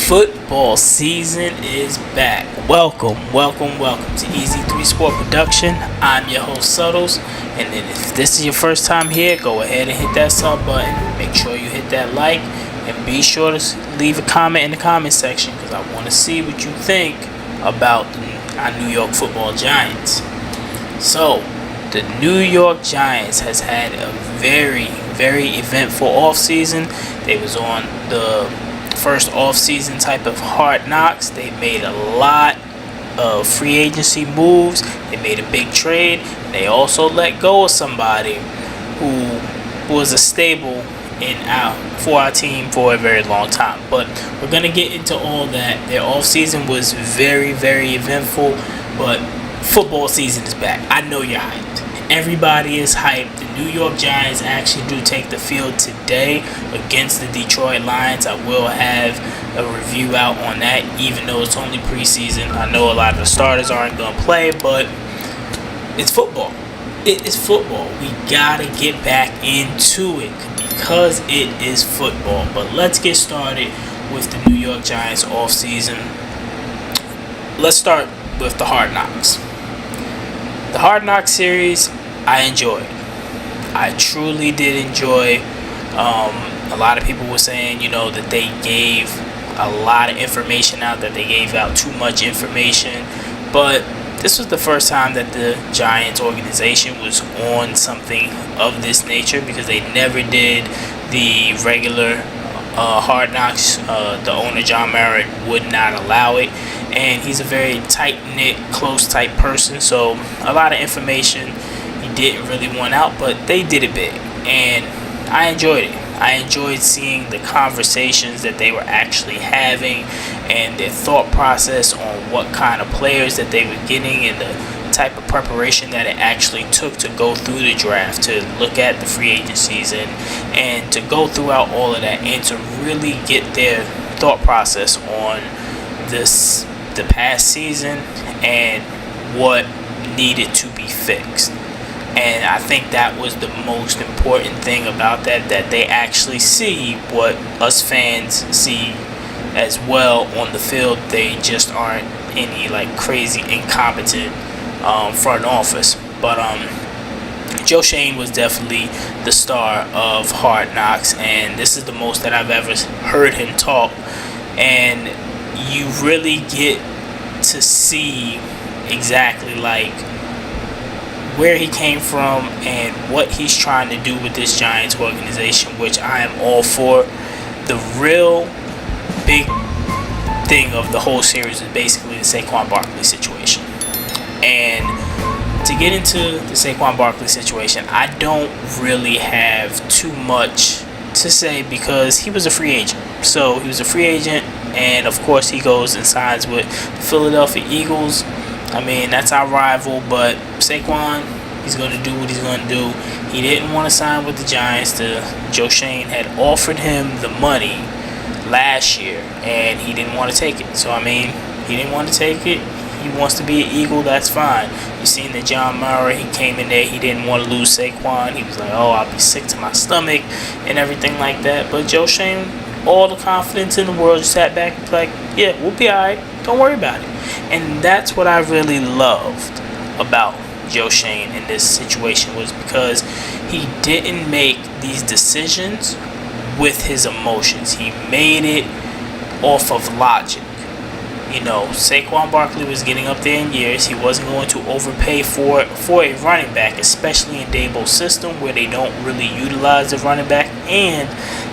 Football season is back. Welcome to EZ3 Sport Production. I'm your host Suttles, and then if this is your first time here, go ahead and hit that sub button. Make sure you hit that like, and be sure to leave a comment in the comment section because I want to see what you think about our New York Football Giants. So, the New York Giants has had a very eventful offseason. They was on the first off-season type of hard knocks. They made a lot of free agency moves. They made a big trade. They also let go of somebody who was a stable for our team for a very long time. But we're gonna get into all that. Their off-season was very eventful, but football season is back. I know you're hyped. Everybody is hyped. The New York Giants actually do take the field today against the Detroit Lions. I will have a review out on that, even though it's only preseason. I know a lot of the starters aren't going to play, but it's football. It is football. We got to get back into it because it is football. But let's get started with the New York Giants offseason. Let's start with the Hard Knocks. The Hard Knocks series, I enjoyed. I truly did enjoy. A lot of people were saying, that they gave a lot of information out, that they gave out too much information. But this was the first time that the Giants organization was on something of this nature because they never did the regular Hard Knocks. The owner, John Merritt, would not allow it. And he's a very tight-knit, close type person, so a lot of information he didn't really want out, but they did it big, and I enjoyed it. I enjoyed seeing the conversations that they were actually having and their thought process on what kind of players that they were getting and the type of preparation that it actually took to go through the draft, to look at the free agencies and to go throughout all of that and to really get their thought process on the past season and what needed to be fixed. And I think that was the most important thing about that they actually see what us fans see as well on the field. They just aren't any crazy incompetent front office. But Joe Schoen was definitely the star of Hard Knocks, and this is the most that I've ever heard him talk. And you really get to see exactly where he came from and what he's trying to do with this Giants organization, which I am all for. The real big thing of the whole series is basically the Saquon Barkley situation. And to get into the Saquon Barkley situation, I don't really have too much to say because he was a free agent. So he was a free agent, and of course he goes and signs with the Philadelphia Eagles. I mean, that's our rival, but Saquon, he's going to do what he's going to do. He didn't want to sign with the Giants. Joe Schoen had offered him the money last year, and he didn't want to take it. So, he didn't want to take it. He wants to be an Eagle, that's fine. You seen that John Murray, he came in there, he didn't want to lose Saquon. He was like, I'll be sick to my stomach and everything like that. But Joe Schoen, all the confidence in the world, just sat back and was like, yeah, we'll be all right. Don't worry about it. And that's what I really loved about Joe Schoen in this situation, was because he didn't make these decisions with his emotions. He made it off of logic. Saquon Barkley was getting up there in years. He wasn't going to overpay for a running back, especially in Dabo's system where they don't really utilize the running back. And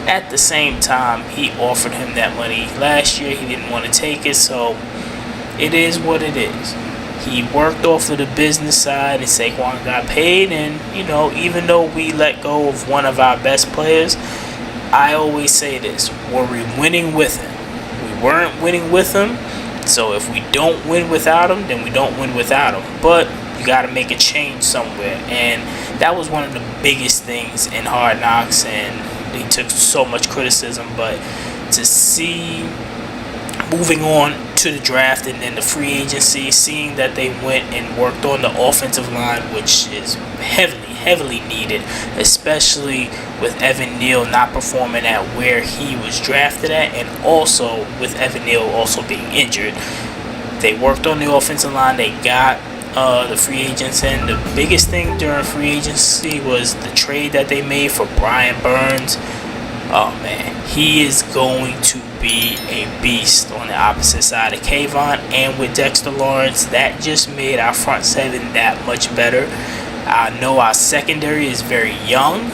at the same time, he offered him that money last year. He didn't want to take it, so it is what it is. He worked off of the business side, and Saquon got paid. And, even though we let go of one of our best players, I always say this: were we winning with him? We weren't winning with him. So if we don't win without him, then we don't win without him. But you got to make a change somewhere. And that was one of the biggest things in Hard Knocks. And he took so much criticism. But to see, moving on to the draft and then the free agency, seeing that they went and worked on the offensive line, which is heavily needed, especially with Evan Neal not performing at where he was drafted at, and also with Evan Neal also being injured. They worked on the offensive line. They got the free agents in. The biggest thing during free agency was the trade that they made for Brian Burns. Oh man, he is going to be a beast on the opposite side of Kayvon, and with Dexter Lawrence, that just made our front seven that much better. I know our secondary is very young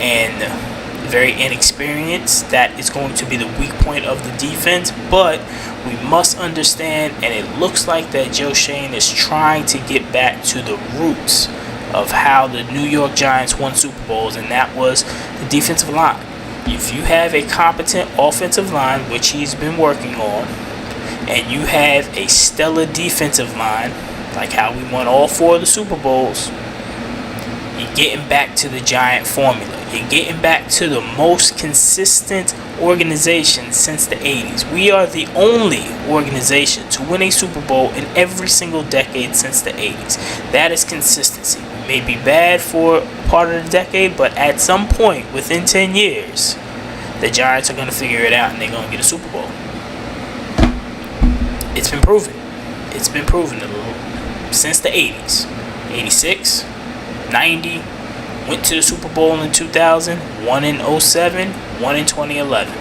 and very inexperienced. That is going to be the weak point of the defense, but we must understand, and it looks like that Joe Schoen is trying to get back to the roots of how the New York Giants won Super Bowls, and that was the defensive line. If you have a competent offensive line, which he's been working on, and you have a stellar defensive line, like how we won all 4 of the Super Bowls, you're getting back to the Giant formula. You're getting back to the most consistent organization since the 80s. We are the only organization to win a Super Bowl in every single decade since the 80s. That is consistency. We may be bad for part of the decade, but at some point within 10 years, the Giants are going to figure it out and they're going to get a Super Bowl. It's been proven. It's been proven since the 80s. 86, 90, went to the Super Bowl in 2000, won in 07, won in 2011.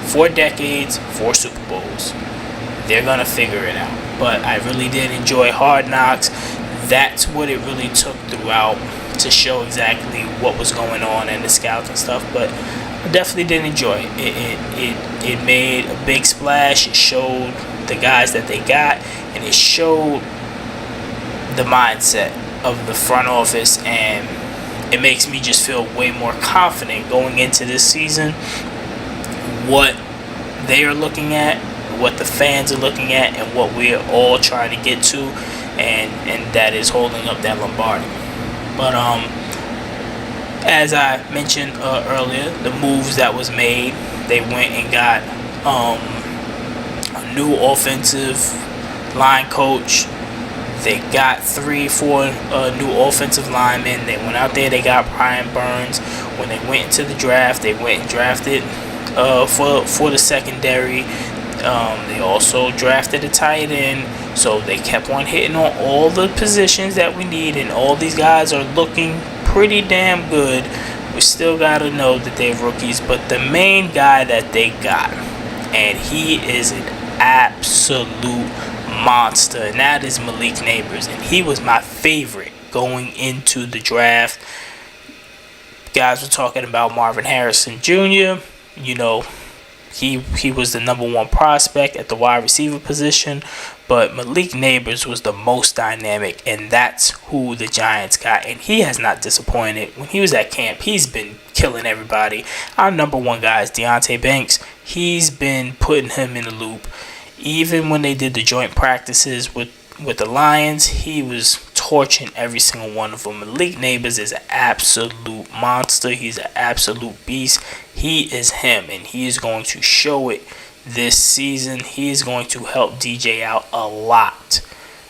4 decades, 4 Super Bowls. They're going to figure it out. But I really did enjoy Hard Knocks. That's what it really took throughout to show exactly what was going on and the scouts and stuff. But I definitely did enjoy it. It made a big splash. It showed the guys that they got, and it showed the mindset of the front office, and it makes me just feel way more confident going into this season, what they are looking at, what the fans are looking at, and what we're all trying to get to, and that is holding up that Lombardi. But as I mentioned earlier, the moves that was made, they went and got a new offensive line coach. They got 3-4 new offensive linemen. They went out there. They got Brian Burns. When they went into the draft, they went and drafted for the secondary. They also drafted a tight end. So they kept on hitting on all the positions that we need, and all these guys are looking pretty damn good. We still got to know that they're rookies, but the main guy that they got, and he is an absolute monster, and that is Malik Neighbors, and he was my favorite going into the draft. Guys were talking about Marvin Harrison Jr. You know, he was the number 1 prospect at the wide receiver position, but Malik Neighbors was the most dynamic, and that's who the Giants got, and he has not disappointed. When he was at camp, he's been killing everybody. Our number 1 guy is Deonte Banks. He's been putting him in the loop. Even when they did the joint practices with the Lions, he was torching every single one of them. Malik Neighbors is an absolute monster. He's an absolute beast. He is him, and he is going to show it this season. He is going to help DJ out a lot.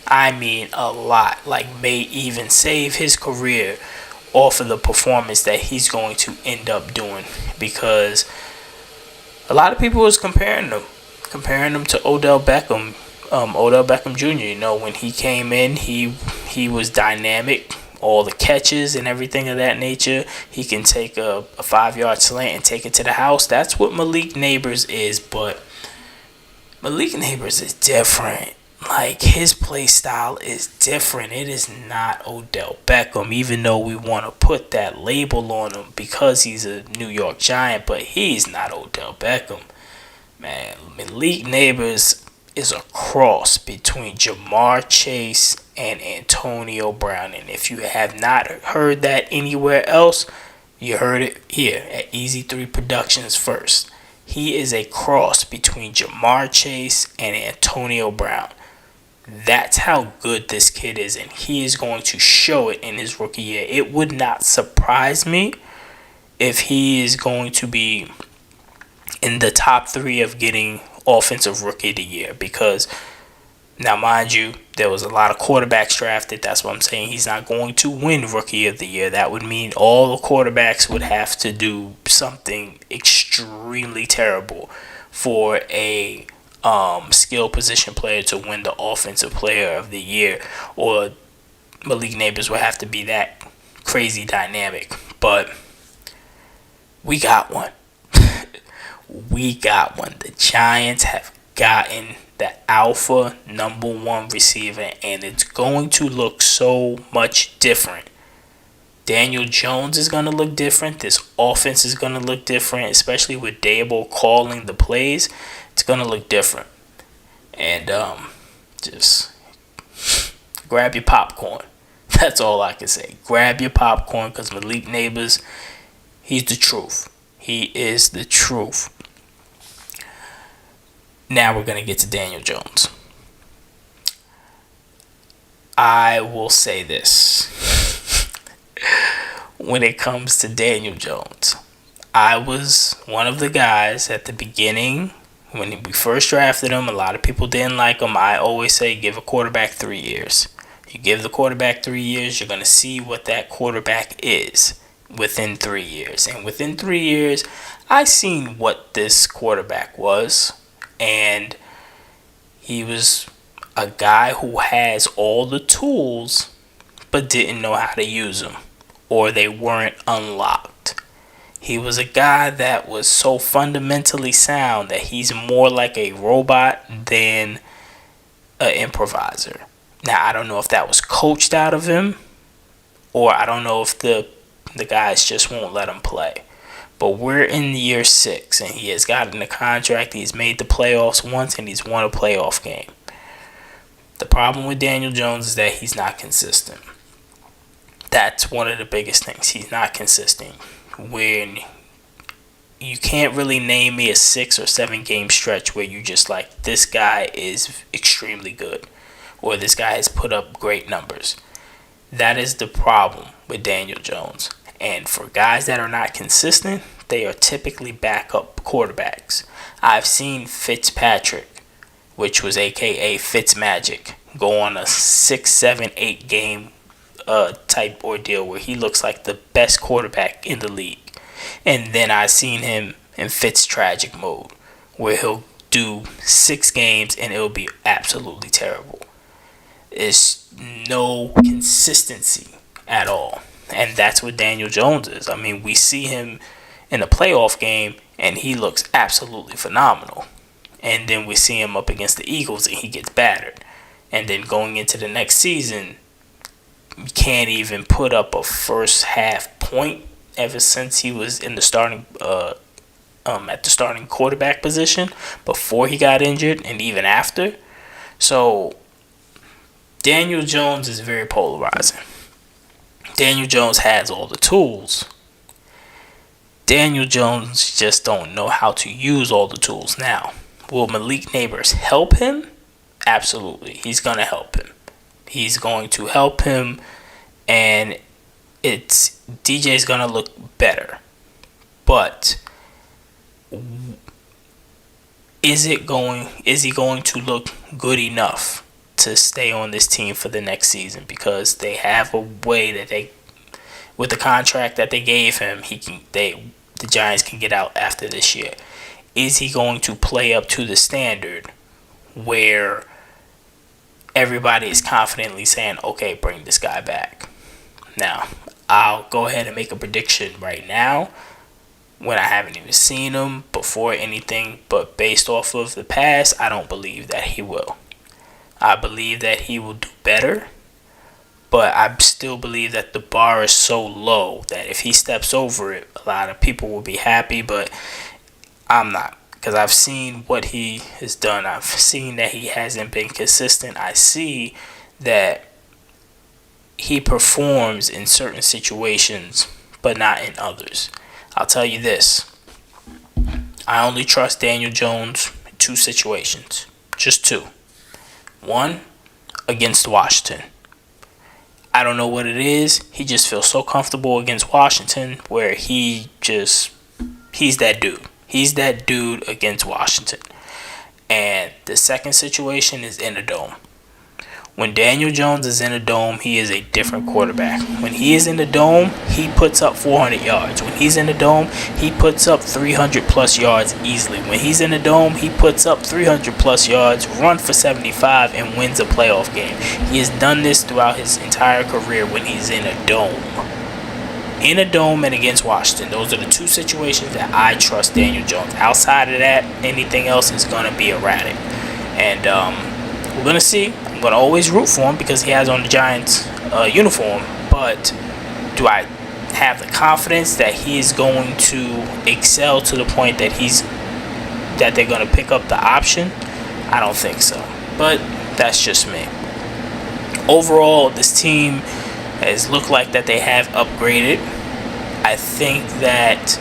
I mean a lot. Like, may even save his career off of the performance that he's going to end up doing, because a lot of people was comparing him to Odell Beckham Jr. You know, when he came in, he was dynamic. All the catches and everything of that nature. He can take a 5-yard slant and take it to the house. That's what Malik Neighbors is, but Malik Neighbors is different. Like, his play style is different. It is not Odell Beckham, even though we want to put that label on him because he's a New York Giant, but he's not Odell Beckham. Man, Malik Neighbors is a cross between Jamar Chase and Antonio Brown. And if you have not heard that anywhere else, you heard it here at EZ3 Productions first. He is a cross between Jamar Chase and Antonio Brown. That's how good this kid is, and he is going to show it in his rookie year. It would not surprise me if he is going to be in the top 3 of getting Offensive Rookie of the Year, because Now, mind you, there was a lot of quarterbacks drafted. That's what I'm saying. He's not going to win Rookie of the Year. That would mean all the quarterbacks would have to do something extremely terrible for a skill position player to win the Offensive Player of the Year, or Malik Neighbors would have to be that crazy dynamic. But we got one. We got one. The Giants have gotten the alpha #1 receiver, and it's going to look so much different. Daniel Jones is going to look different. This offense is going to look different, especially with Dable calling the plays. It's going to look different. And just grab your popcorn. That's all I can say. Grab your popcorn, because Malik Neighbors, he's the truth. He is the truth. Now we're going to get to Daniel Jones. I will say this. When it comes to Daniel Jones, I was one of the guys at the beginning when we first drafted him. A lot of people didn't like him. I always say give a quarterback 3 years. You give the quarterback 3 years, you're going to see what that quarterback is within 3 years. And within 3 years, I seen what this quarterback was. And he was a guy who has all the tools but didn't know how to use them, or they weren't unlocked. He was a guy that was so fundamentally sound that he's more like a robot than an improviser. Now, I don't know if that was coached out of him, or I don't know if the guys just won't let him play. But we're in year 6, and he has gotten a contract. He's made the playoffs once, and he's won a playoff game. The problem with Daniel Jones is that he's not consistent. That's one of the biggest things. He's not consistent. When you can't really name me a 6 or 7 game stretch where you just like, this guy is extremely good, or this guy has put up great numbers. That is the problem with Daniel Jones. And for guys that are not consistent, they are typically backup quarterbacks. I've seen Fitzpatrick, which was AKA Fitzmagic, go on a 6, 7, 8 game type ordeal where he looks like the best quarterback in the league. And then I've seen him in Fitztragic mode, where he'll do 6 games and it'll be absolutely terrible. It's no consistency at all. And that's what Daniel Jones is. I mean, we see him in a playoff game, and he looks absolutely phenomenal. And then we see him up against the Eagles, and he gets battered. And then going into the next season, you can't even put up a first half point ever since he was in the starting at the starting quarterback position before he got injured, and even after. So Daniel Jones is very polarizing. Daniel Jones has all the tools. Daniel Jones just don't know how to use all the tools. Now, will Malik Neighbors help him? Absolutely. He's going to help him. He's going to help him, and DJ's going to look better. But is he going to look good enough to stay on this team for the next season? Because they have a way that they, with the contract that they gave him, the Giants can get out after this year. Is he going to play up to the standard where everybody is confidently saying, okay, bring this guy back? Now, I'll go ahead and make a prediction right now when I haven't even seen him before anything, but based off of the past, I don't believe that he will. I believe that he will do better, but I still believe that the bar is so low that if he steps over it, a lot of people will be happy, but I'm not, because I've seen what he has done. I've seen that he hasn't been consistent. I see that he performs in certain situations, but not in others. I'll tell you this. I only trust Daniel Jones in 2 situations. Just 2. One, against Washington. I don't know what it is. He just feels so comfortable against Washington where he's that dude. He's that dude against Washington. And the second situation is in a dome. When Daniel Jones is in a dome, he is a different quarterback. When he is in the dome, he puts up 400 yards. When he's in the dome, he puts up 300 plus yards easily. When he's in the dome, he puts up 300 plus yards, run for 75, and wins a playoff game. He has done this throughout his entire career when he's in a dome. In a dome and against Washington. Those are the two situations that I trust Daniel Jones. Outside of that, anything else is going to be erratic. And we're going to see. I'm going to always root for him because he has on the Giants uniform. But do I have the confidence that he is going to excel to the point that they're going to pick up the option? I don't think so. But that's just me. Overall, this team has looked like that they have upgraded. I think that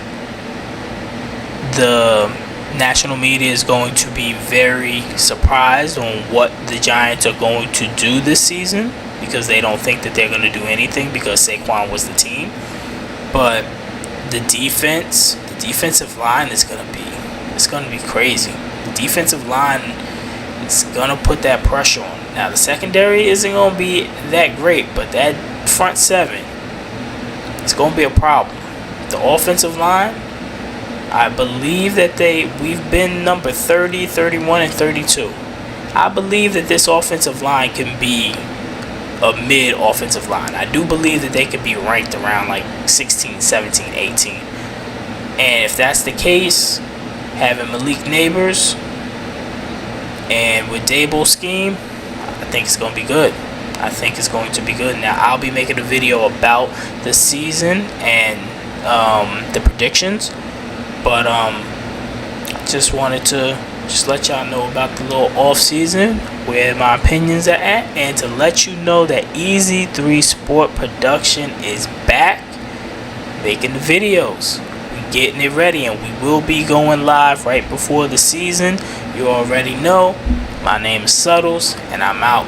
the national media is going to be very surprised on what the Giants are going to do this season because they don't think that they're going to do anything because Saquon was the team. But the defensive line is going to be crazy. The defensive line is going to put that pressure on. Now the secondary isn't going to be that great, but that front seven, it's going to be a problem. The offensive line, I believe that we've been number 30, 31, and 32. I believe that this offensive line can be a mid offensive line. I do believe that they could be ranked around like 16, 17, 18. And if that's the case, having Malik Neighbors and with Daboll's scheme, I think it's going to be good. I think it's going to be good. Now, I'll be making a video about the season and the predictions. But just wanted to let y'all know about the little off season, where my opinions are at, and to let you know that EZ3 Sport Production is back making the videos. We getting it ready, and we will be going live right before the season. You already know. My name is Suttles, and I'm out.